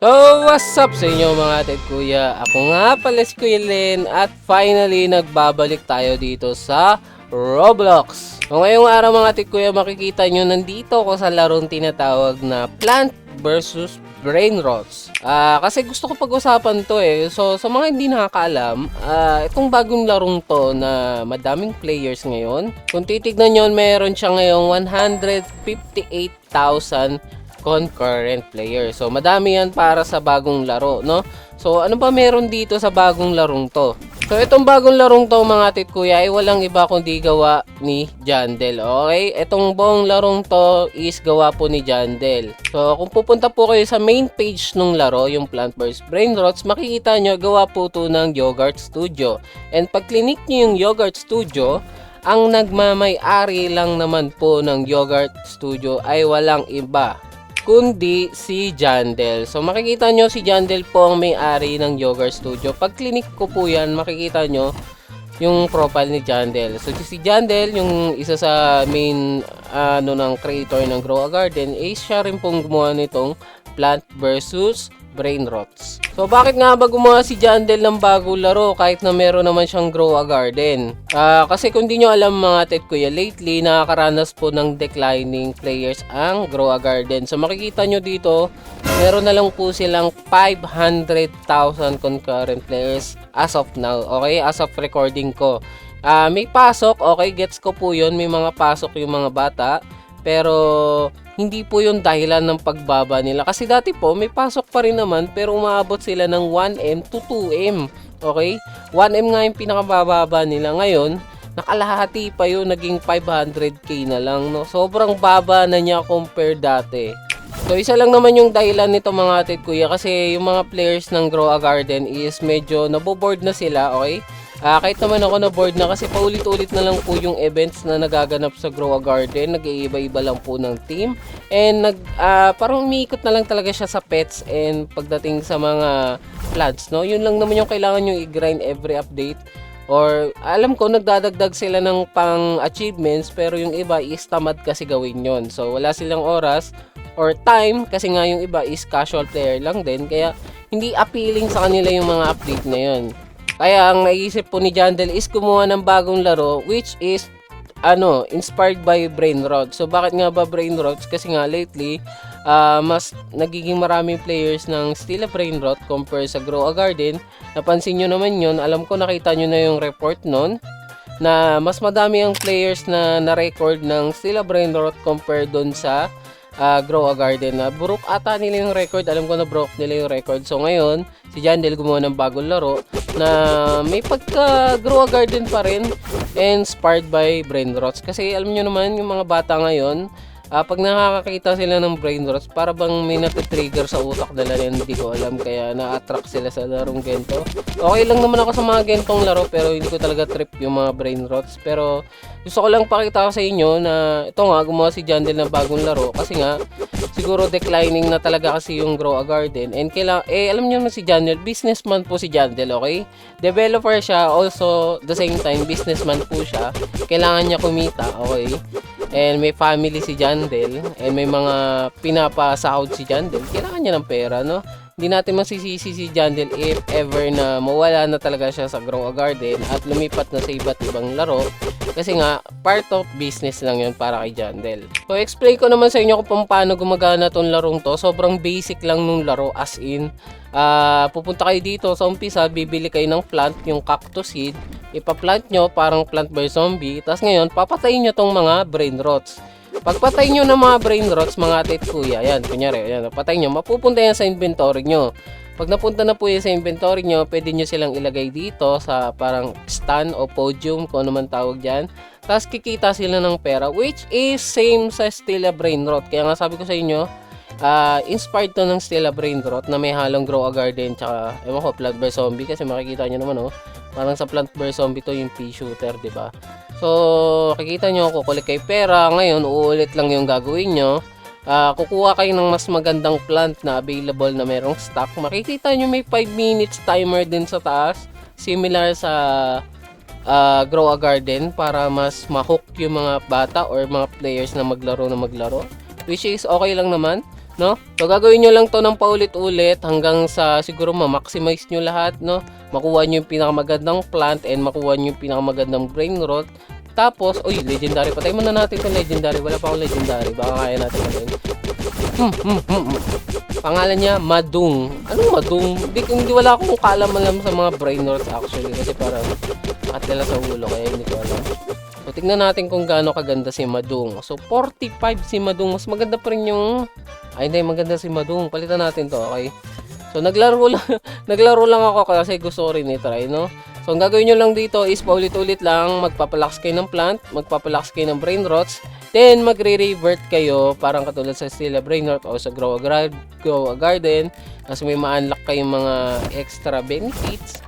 So, what's up sa inyo mga ate at kuya? Ako nga pala si Kuya Len at finally nagbabalik tayo dito sa Roblox. So, ngayong araw mga ate at kuya, makikita nyo nandito ako sa larong tinatawag na Plant versus Brain Rots. Kasi gusto ko pag-usapan to eh. So, sa mga hindi nakakaalam, itong bagong larong to na madaming players ngayon. Kung titignan nyo, meron siya ngayong 158,000 concurrent player. So, madami yan para sa bagong laro, no? So, ano ba meron dito sa bagong larong to? So, itong bagong larong to, mga tit kuya, ay walang iba kundi gawa ni Jandel. Okay? Itong buong larong to is gawa po ni Jandel. So, kung pupunta po kayo sa main page ng laro, yung Plant vs Brain Rots, makikita nyo, gawa po to ng Yogurt Studio. And pag clinic nyo yung Yogurt Studio, ang nagmamay-ari lang naman po ng Yogurt Studio ay walang iba kundi si Jandel. So makikita nyo si Jandel po ang may-ari ng Yogurt Studio. Pag clinic ko po yan, makikita nyo yung profile ni Jandel. So si Jandel, yung isa sa main ng creator ng Grow a Garden, siya rin pong gumawa nitong Plant versus Brain Rots. So bakit nga ba gumawa si Jandel ng bagong laro kahit na meron naman siyang Grow a Garden? Kasi kung di nyo alam mga tet kuya, lately nakakaranas po ng declining players ang Grow a Garden. So makikita nyo dito, meron na lang po silang 500,000 concurrent players as of now. Okay, as of recording ko. May pasok, okay, gets ko po yun. May mga pasok yung mga bata. Pero hindi po yung dahilan ng pagbaba nila. Kasi dati po may pasok pa rin naman pero umaabot sila ng 1M to 2M. Okay? 1M nga yung pinakabababa nila. Ngayon, nakalahati pa yun. Naging 500k na lang. No? Sobrang baba na niya compare dati. So, isa lang naman yung dahilan nito mga atit kuya. Kasi yung mga players ng Grow a Garden is medyo naboboard na sila. Okay? Kahit naman ako na board na kasi paulit-ulit na lang po yung events na nagaganap sa Grow a Garden. Nag-iiba-iba lang po ng team. And parang umiikot na lang talaga siya sa pets and pagdating sa mga plants, no? Yun lang naman yung kailangan yung i-grind every update. Or alam ko nagdadagdag sila ng pang-achievements pero yung iba is tamad kasi gawin yon. So wala silang oras or time kasi nga yung iba is casual player lang din. Kaya hindi appealing sa kanila yung mga update na yon. Kaya ang naisip po ni Jandel is gumawa ng bagong laro which is inspired by Brain Rot. So bakit nga ba Brain Rots? Kasi nga lately mas nagiging maraming players ng Still a Brain Rot compare sa Grow a Garden. Napansin nyo naman yun. Alam ko nakita nyo na yung report nun na mas madami ang players na na-record ng Still a Brain Rot compare dun sa Grow a Garden. Broke ata nila yung record. Alam ko na broke nila yung record. So ngayon, si Jandel gumawa ng bagong laro na may pagka Grow a Garden pa rin, inspired by Brain Rots. Kasi alam nyo naman, yung mga bata ngayon, pag nakakakita sila ng Brain Rots, para bang may natitrigger sa utak nila yan, hindi ko alam. Kaya na-attract sila sa larong gento. Okay lang naman ako sa mga gentong laro, pero hindi ko talaga trip yung mga Brain Rots. Pero gusto ko lang pakita ko sa inyo na ito nga, gumawa si Jandel ng bagong laro. Kasi nga, siguro declining na talaga kasi yung Grow a Garden. And alam niyo na si Jandel, businessman po si Jandel, okay? Developer siya, also the same time businessman po siya. Kailangan niya kumita, okay? And may family si Jandel, and may mga pinapasahod si Jandel. Kailangan niya ng pera, no? Hindi natin masisisi si Jandel if ever na mawala na talaga siya sa Grow a Garden at lumipat na sa iba't ibang laro. Kasi nga, part of business lang yun para kay Jandel. So, explain ko naman sa inyo kung paano gumagana tong larong to. Sobrang basic lang nung laro, as in, pupunta kayo dito sa umpisa, bibili kayo ng plant, yung cactus seed, ipaplant nyo parang plant by zombie, tapos ngayon, papatayin nyo tong mga brain rots. Pagpatay nyo ng mga brain rots, mga tit kuya, yan, kunyari, yan, patay nyo, mapupunta yan sa inventory nyo. Pag napunta na po yan sa inventory nyo, pwede nyo silang ilagay dito sa parang stand o podium, kung ano man tawag dyan. Tapos kikita sila ng pera, which is same sa Still a Brain Rot. Kaya nga sabi ko sa inyo, inspired to ng Still a Brain Rot na may halong Grow a Garden, tsaka, ewan ko, Plant vs Zombie, kasi makikita nyo naman, parang sa Plant vs Zombie to yung pea shooter, diba? So, kikita nyo, kukulik kayo pera. Ngayon, uulit lang yung gagawin nyo. Kukuha kayo ng mas magandang plant na available na merong stock. Makikita nyo may 5 minutes timer din sa taas. Similar sa Grow a Garden para mas ma-hook yung mga bata or mga players na maglaro. Which is okay lang naman. no? So gagawin nyo lang to ng paulit-ulit hanggang sa siguro ma-maximize nyo lahat, no? Makuha nyo yung pinakamagandang plant and makuha nyo yung pinakamagandang brain rot. Tapos, uy, legendary. Patay muna natin itong legendary. Wala pa akong legendary. Baka kaya natin patayin. Pangalan niya, Madung. Anong Madung? Hindi wala akong kaalam-alam sa mga brain rots actually. Kasi parang akatila sa ulo. Kaya hindi ko alam. So, tignan natin kung gaano kaganda si Madung. So, 45 si Madung. Mas maganda pa rin yung... Ay, hindi. Maganda si Madung. Palitan natin to, okay? So, naglaro lang ako kasi gusto ko rin i-try, no? So, ang gagawin nyo lang dito is paulit-ulit lang. Magpapalax kayo ng plant. Magpapalax kayo ng brain rots. Then, magre-revert kayo. Parang katulad sa Stella Brain Rot o sa Grow a Garden. Kasi may ma-unlock kayong mga extra benefits.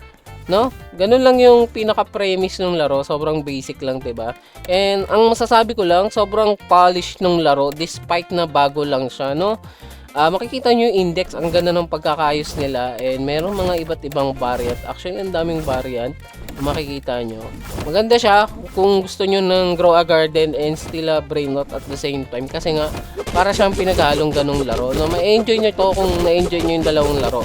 No? Ganun lang yung pinaka-premise ng laro. Sobrang basic lang, diba? And ang masasabi ko lang, sobrang polished ng laro despite na bago lang siya, no? Makikita nyo yung index, ang ganda ng pagkakayos nila. And meron mga iba't ibang variant. Actually, ang daming variant. Makikita nyo. Maganda siya kung gusto nyo ng Grow a Garden and still a Brain Rot at the same time. Kasi nga, para siyang pinaghalong ganong laro. No, ma-enjoy nyo to kung na-enjoy nyo yung dalawang laro.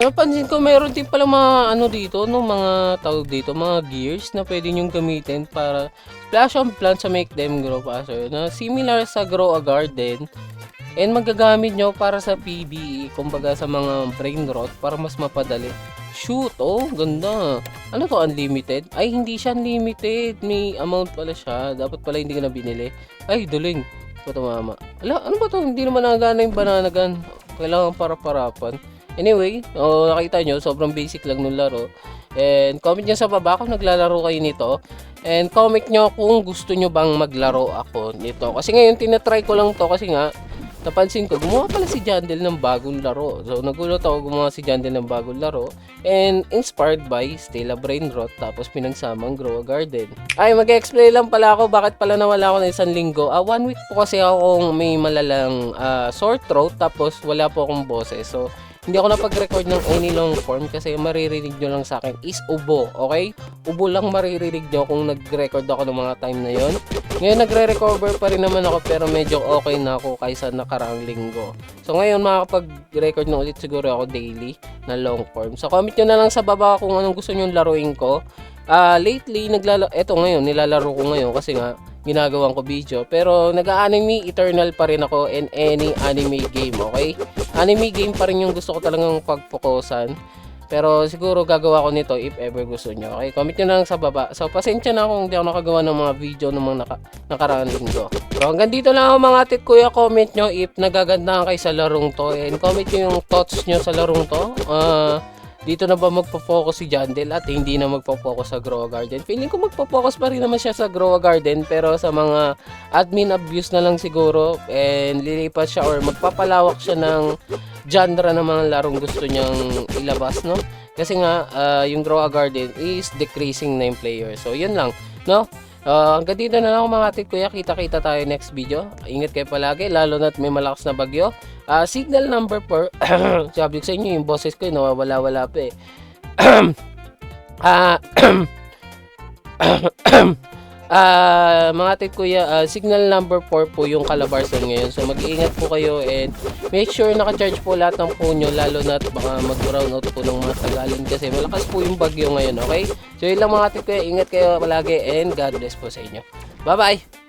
Napansin ko meron din pala mga ano dito, no, mga tawag dito, mga gears na pwede nyong gamitin para splash on plants to make them grow faster. Na similar sa Grow a Garden. And magagamit nyo para sa PBE, kumbaga sa mga brain rot para mas mapadali. Shoot, oh, ganda. Ano to, unlimited? Ay, hindi siya unlimited. May amount pala siya. Dapat pala hindi ko na binili. Ay, duling. Ito mama. Ala, ano ba to? Hindi naman nagana yung banana gun. Kailangan para-parapan. Anyway, nakita nyo, sobrang basic lang ng laro. And comment nyo sa baba kung naglalaro kayo nito. And comment nyo kung gusto nyo bang maglaro ako nito. Kasi ngayon, tinatry ko lang to kasi nga, napansin ko, gumawa pala si Jandel ng bagong laro. So, nagulat ako gumawa si Jandel ng bagong laro. And inspired by Stella Brain Rot. Tapos pinagsamang Grow a Garden. Ay, mag-explain lang pala ako bakit pala nawala ako ng 1 linggo. 1 week po kasi akong may malalang sore throat. Tapos wala po akong boses. So, hindi ako napag-record ng any long form kasi maririnig nyo lang sa akin is ubo, okay? Ubo lang maririnig nyo kung nag-record ako ng mga time na yon. Ngayon nagre-recover pa rin naman ako pero medyo okay na ako kaysa nakaraang linggo. So ngayon makakapag-record na ulit siguro ako daily na long form. So comment nyo na lang sa baba kung anong gusto nyo laruin ko. Lately, eto ngayon, nilalaro ko ngayon kasi nga ginagawang ko video. Pero nag-anime eternal pa rin ako in any anime game, okay? Anime game pa rin yung gusto ko talagang pagpokusan. Pero siguro gagawa ko nito if ever gusto nyo, okay? Comment nyo na lang sa baba. So pasensya na kung hindi ako nakagawa ng mga video ng mga nakaraang linggo. So hanggang dito lang ako mga tit kuya. Comment nyo if nagagandahan kayo sa larong to. And comment nyo yung thoughts nyo sa larong to. Dito na ba magpo-focus si Jandel at hindi na magpo-focus sa Grow a Garden? Feeling ko magpo-focus pa rin naman siya sa Grow a Garden pero sa mga admin abuse na lang siguro and lilipat siya or magpapalawak siya ng genre ng mga larong gusto niyang ilabas, no? Kasi nga yung Grow a Garden is decreasing na yung player. So yun lang, no? Hanggang dito na lang mga atit kuya. Kita-kita tayo next video. Ingat kayo palagi lalo na't may malakas na bagyo. Signal number 4. Sabi ko sa inyo yung boses ko nawawala-wala pa eh. Mga atit kuya, signal number 4 po yung Calabarzon ngayon. So mag-iingat po kayo and make sure naka-charge po lahat ng phone nyo lalo na't baka mag-brown out po ng mga tagalin kasi malakas po yung bagyo ngayon, okay? So yun lang mga atit kuya, ingat kayo palagi and God bless po sa inyo. Bye-bye!